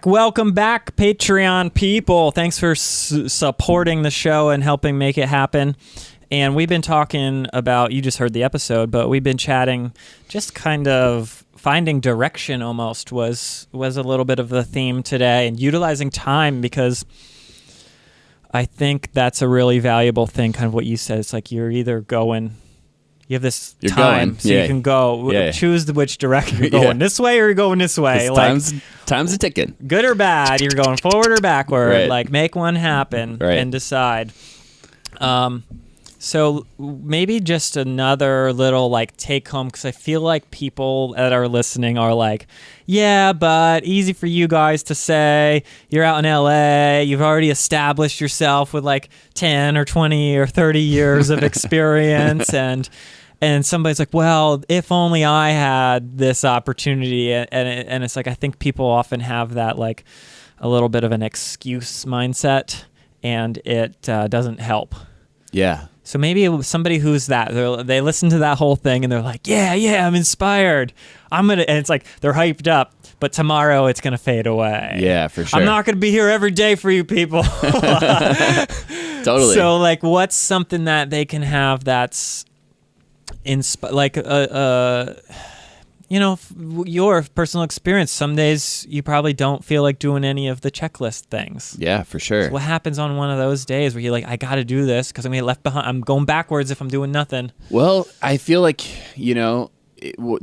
Welcome back, Patreon people. Thanks for supporting the show and helping make it happen. And we've been talking about, you just heard the episode, but we've been chatting, just kind of finding direction almost was a little bit of the theme today, and utilizing time, because I think that's a really valuable thing, kind of what you said. It's like you're either going... You have this time, so you can go choose which direction you're going, this way or you're going this way. Like, time's a ticking. Good or bad, you're going forward or backward. Right. Like, make one happen and decide. So maybe just another little like take home, because I feel like people that are listening are like, yeah, but easy for you guys to say. You're out in LA. You've already established yourself with like 10 or 20 or 30 years of experience. And somebody's like, well, if only I had this opportunity. And it's like, I think people often have that like a little bit of an excuse mindset, and it doesn't help. Yeah. So maybe somebody who's they listen to that whole thing and they're like, yeah, I'm inspired. And it's like they're hyped up, but tomorrow it's going to fade away. Yeah, for sure. I'm not going to be here every day for you people. Totally. So like, what's something that they can have that's your personal experience. Some days you probably don't feel like doing any of the checklist things. Yeah, for sure. So what happens on one of those days where you're like, I got to do this because I'm going to get left behind. I'm going backwards if I'm doing nothing. Well, I feel like,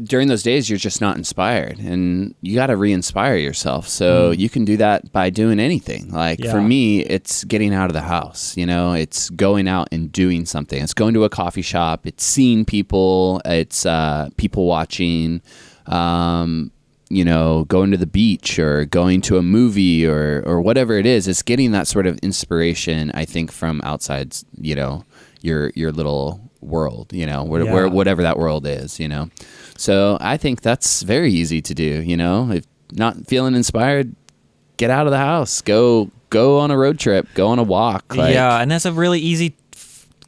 during those days, you're just not inspired, and you got to re-inspire yourself. So you can do that by doing anything. Like for me, it's getting out of the house, it's going out and doing something. It's going to a coffee shop. It's seeing people. It's people watching, going to the beach or going to a movie or whatever it is. It's getting that sort of inspiration, I think, from outside, your little world, where whatever that world is, So I think that's very easy to do, If not feeling inspired, get out of the house, go on a road trip, go on a walk. And that's a really easy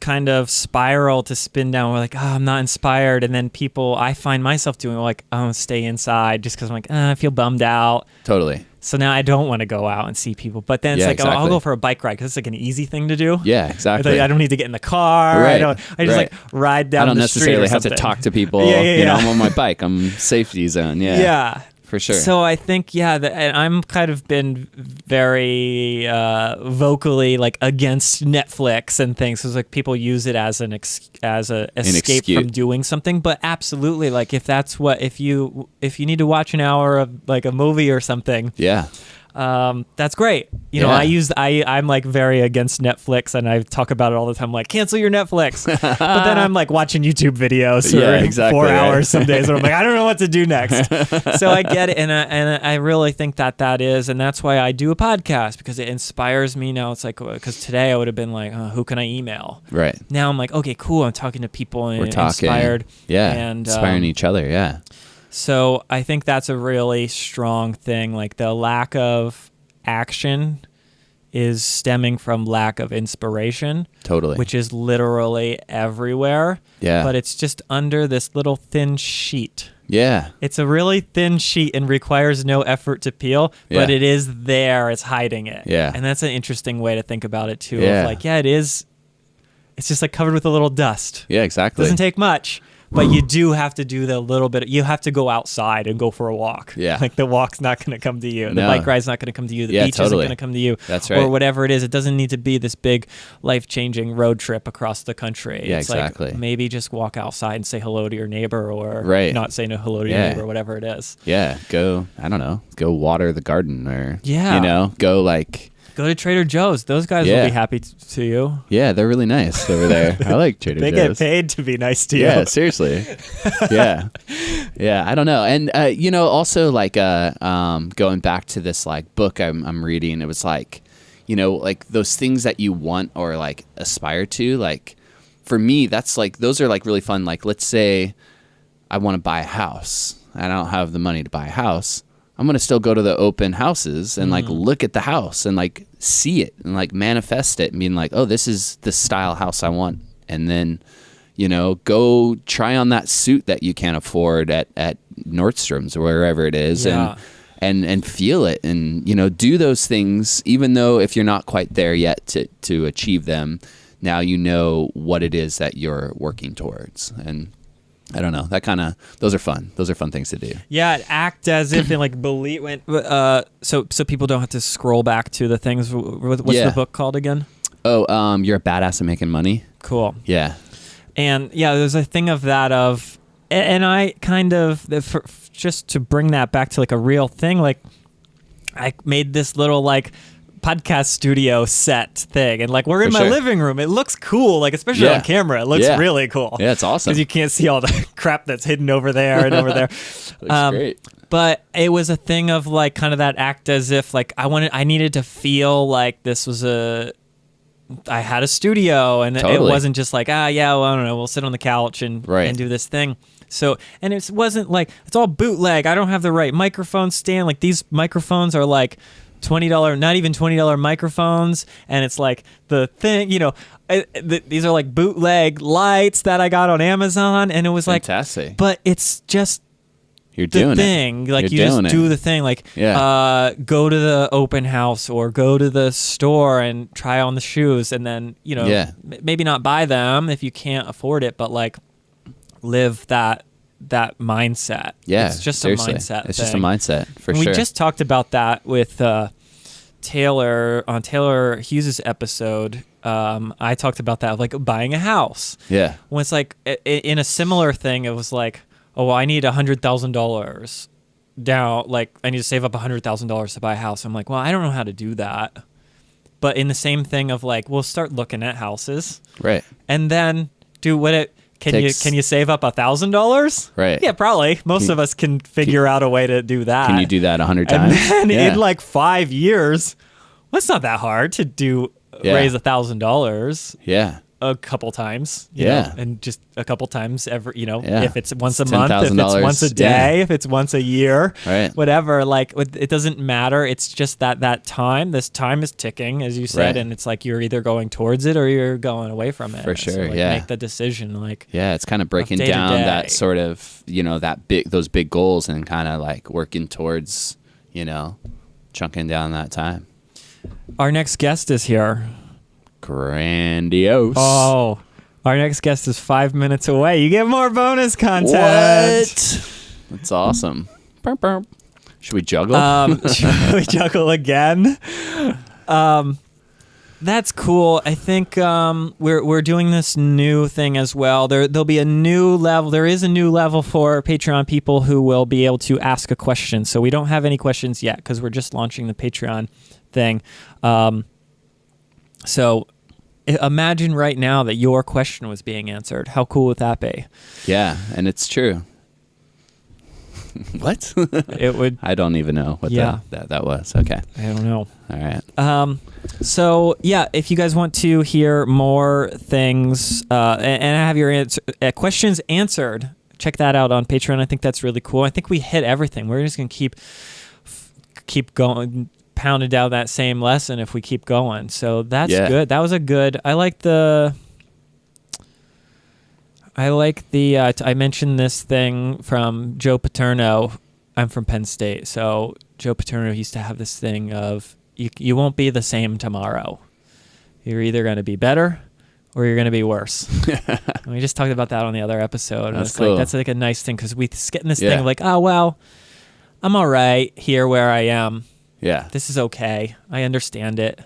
kind of spiral to spin down. We're like, I'm not inspired. And then I find myself doing like, I'm going to stay inside just because I'm like, I feel bummed out. Totally. So now I don't want to go out and see people. But then it's like, exactly. I'll go for a bike ride because it's like an easy thing to do. Yeah, exactly. I don't need to get in the car. Right. I just like ride down the street. I don't necessarily have to talk to people. I'm on my bike. I'm safety zone. Yeah. Yeah. For sure. So I think, and I'm kind of been very vocally like against Netflix and things. So it's like people use it as an escape from doing something. But absolutely, like if you need to watch an hour of like a movie or something. Yeah. That's great. I'm like very against Netflix, and I talk about it all the time. Like, cancel your Netflix. But then I'm like watching YouTube videos for 4 hours some days, and I'm like, I don't know what to do next. So I get it, and I really think that is, and that's why I do a podcast, because it inspires me now. It's like, because today I would have been like, who can I email? Right. Now I'm like, okay, cool. I'm talking to people and inspired. Yeah. And inspiring each other. Yeah. So I think that's a really strong thing. Like the lack of action is stemming from lack of inspiration. Totally. Which is literally everywhere. Yeah. But it's just under this little thin sheet. Yeah. It's a really thin sheet and requires no effort to peel, but it is there. It's hiding it. Yeah. And that's an interesting way to think about it too. Yeah. Of like, it is. It's just like covered with a little dust. Yeah, exactly. Doesn't take much. But you do have to do the little bit. You have to go outside and go for a walk. Yeah. Like the walk's not going to come to you. The bike ride's not going to come to you. The beach isn't going to come to you. That's right. Or whatever it is. It doesn't need to be this big life-changing road trip across the country. Yeah, it's exactly. Like maybe just walk outside and say hello to your neighbor, or not say no hello to your neighbor, whatever it is. Yeah. Go water the garden, or, go to Trader Joe's. Those guys will be happy to you. Yeah, they're really nice over there. I like Trader Joe's. They get paid to be nice to you. Yeah, seriously. Yeah. Yeah, I don't know. And, also like going back to this like book I'm reading, it was like, like those things that you want or like aspire to, like for me, that's like, those are like really fun. Like, let's say I want to buy a house and I don't have the money to buy a house. I'm going to still go to the open houses and like look at the house and like see it and like manifest it and being like, oh, this is the style house I want. And then, go try on that suit that you can't afford at Nordstrom's or wherever it is. and feel it, and do those things, even though if you're not quite there yet to achieve them, now you know what it is that you're working towards. And I don't know, those are fun things to do. Yeah, act as if and believe when so people don't have to scroll back to the things. What's the book called again? You're a badass at making money. Cool. Yeah. And there's a thing of that and I kind of, just to bring that back to a real thing, I made this little podcast studio set thing, and we're in my living room. It looks cool, especially on camera. It looks really cool. Yeah, it's awesome because you can't see all the crap that's hidden over there and over there. Looks great. But it was a thing of kind of that act as if I needed to feel like this was I had a studio, and it wasn't just I don't know, we'll sit on the couch and do this thing. So, and it wasn't it's all bootleg. I don't have the right microphone stand. These microphones are $20, not even $20 microphones, and it's the thing, these are bootleg lights that I got on Amazon, and it was fantastic. But it's just you're doing the thing, you just do the thing, go to the open house or go to the store and try on the shoes, and then maybe not buy them if you can't afford it, but live that mindset. Yeah, it's just seriously. a mindset. It's just a mindset for sure. We just talked about that with Taylor on Taylor Hughes' episode. I talked about that of buying a house. Yeah, when it's in a similar thing, it was oh, well, I need $100,000 down. I need to save up $100,000 to buy a house. I'm well, I don't know how to do that. But in the same thing of we'll start looking at houses, right? And then do what it. Can you save up $1,000? Right. Yeah, probably. Most of us can figure out a way to do that. Can you do that 100 times? And then in 5 years, well, it's not that hard to raise $1,000. Yeah. A couple times, you know, and just a couple times every, yeah. if it's once a month, if it's once a day, if it's once a year, right. whatever, it doesn't matter. It's just that time, this time is ticking, as you said, right. and it's you're either going towards it or you're going away from it. For sure, so, yeah. Make the decision, yeah, it's kind of breaking down that sort of, those big goals and kind of working towards, chunking down that time. Our next guest is here. Grandiose. Oh, our next guest is 5 minutes away. You get more bonus content. What? That's awesome. Should we juggle? Should we juggle again? That's cool. I think we're doing this new thing as well. There'll be a new level. There is a new level for Patreon people who will be able to ask a question. So we don't have any questions yet because we're just launching the Patreon thing. So imagine right now that your question was being answered. How cool would that be? Yeah, and it's true. What? It would. I don't even know what that was. Okay. I don't know. All right. So yeah, if you guys want to hear more things and have your questions answered, check that out on Patreon. I think that's really cool. I think we hit everything. We're just gonna keep going. Pounded down that same lesson if we keep going. So that's good. That was a good. I mentioned this thing from Joe Paterno. I'm from Penn State, so Joe Paterno used to have this thing of you won't be the same tomorrow. You're either going to be better or you're going to be worse. And we just talked about that on the other episode. That's cool. That's a nice thing because we get in this thing of oh well, I'm all right here where I am. Yeah. This is okay. I understand it.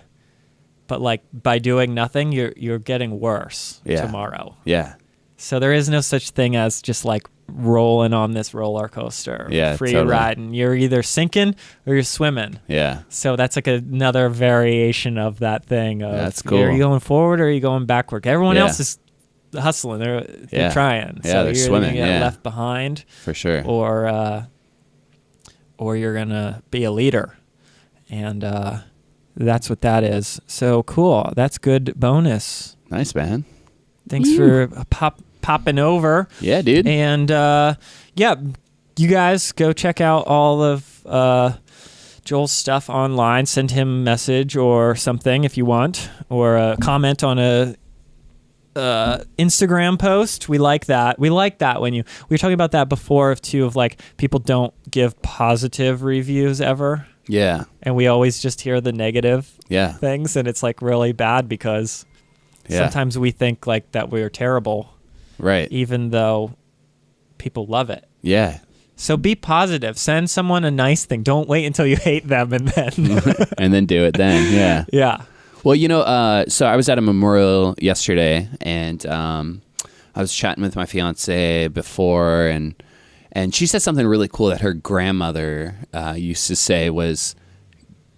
But by doing nothing, you're getting worse tomorrow. Yeah. So there is no such thing as just rolling on this roller coaster. Yeah. Free totally. riding. You're either sinking or you're swimming. Yeah. So that's another variation of that thing. That's cool. Are you going forward or are you going backward? Everyone else is hustling. They're trying. Yeah, so they're you're swimming. Gonna get left behind. For sure. Or you're going to be a leader. And that's what that is. So cool. That's good bonus. Nice, man. Thanks for popping over. Yeah, dude. And you guys go check out all of Joel's stuff online. Send him a message or something if you want, or comment on a Instagram post. We like that. We like that when we were talking about that before too, of like people don't give positive reviews ever. Yeah. And we always just hear the negative things, and it's like really bad because sometimes we think like that we're terrible. Right. Even though people love it. Yeah. So be positive. Send someone a nice thing. Don't wait until you hate them and then and then do it then. Yeah. Yeah. Well, so I was at a memorial yesterday, and I was chatting with my fiance before, and she said something really cool that her grandmother used to say was,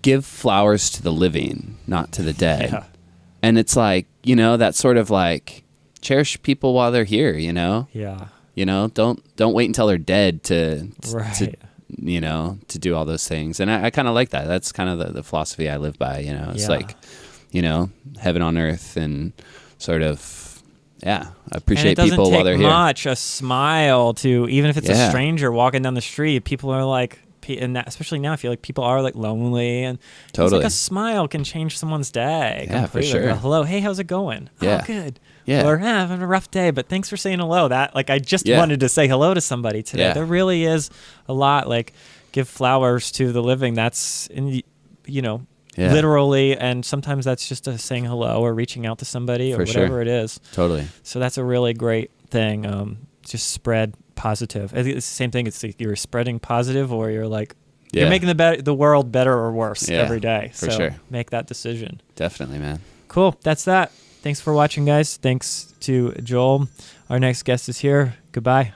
"Give flowers to the living, not to the dead." Yeah. And it's like, that sort of like cherish people while they're here, Yeah. Don't wait until they're dead to Right. to do all those things. And I kind of like that. That's kind of the philosophy I live by, It's like, heaven on earth, and sort of, appreciate people while they're here. And it doesn't take much, a smile to, even if it's a stranger walking down the street, people are like, and especially now, I feel like people are like lonely, and it's like a smile can change someone's day. Yeah, completely. for sure. Hello, hey, how's it going? Yeah. Oh, good. Yeah. Or I'm having a rough day, but thanks for saying hello. That like I just wanted to say hello to somebody today. Yeah. There really is a lot. Like give flowers to the living. That's literally, and sometimes that's just saying hello or reaching out to somebody or whatever it is. Totally. So that's a really great thing. Just spread positive. I think it's the same thing. It's like you're spreading positive, or you're like you're making the world better or worse every day. For so sure. Make that decision. Definitely, man. Cool. That's that. Thanks for watching, guys. Thanks to Joel. Our next guest is here. Goodbye.